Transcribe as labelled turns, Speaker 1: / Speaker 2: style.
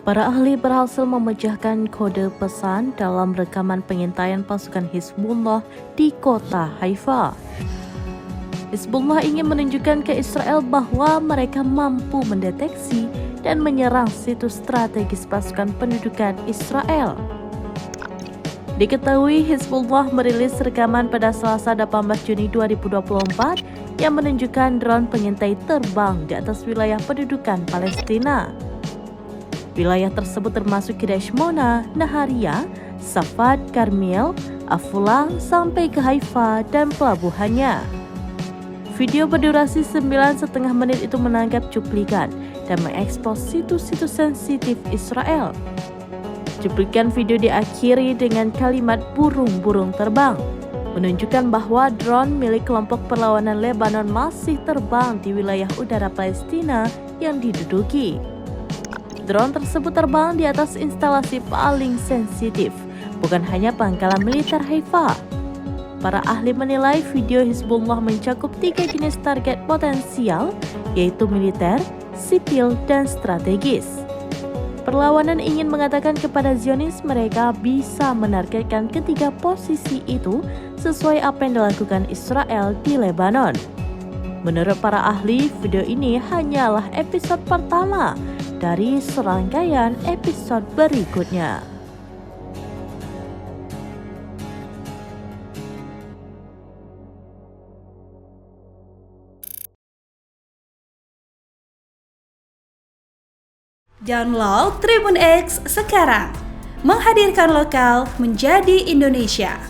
Speaker 1: Para ahli berhasil memecahkan kode pesan dalam rekaman pengintaian pasukan Hizbullah di kota Haifa. Hizbullah ingin menunjukkan ke Israel bahwa mereka mampu mendeteksi dan menyerang situs strategis pasukan pendudukan Israel. Diketahui Hizbullah merilis rekaman pada Selasa 18 Juni 2024 yang menunjukkan drone pengintai terbang di atas wilayah pendudukan Palestina. Wilayah tersebut termasuk Kiryat Shmona, Naharia, Safad, Karmel, Afula, sampai ke Haifa dan pelabuhannya. Video berdurasi 9,5 menit itu menangkap cuplikan dan mengekspos situs-situs sensitif Israel. Cuplikan video diakhiri dengan kalimat burung-burung terbang, menunjukkan bahwa drone milik kelompok perlawanan Lebanon masih terbang di wilayah udara Palestina yang diduduki. Drone tersebut terbang di atas instalasi paling sensitif, bukan hanya pangkalan militer Haifa. Para ahli menilai video Hizbullah mencakup 3 jenis target potensial, yaitu militer, sipil, dan strategis. Perlawanan ingin mengatakan kepada Zionis mereka bisa menargetkan ketiga posisi itu sesuai apa yang dilakukan Israel di Lebanon. Menurut para ahli, video ini hanyalah episode pertama dari serangkaian episode berikutnya.
Speaker 2: Download Tribun X sekarang, menghadirkan lokal menjadi Indonesia.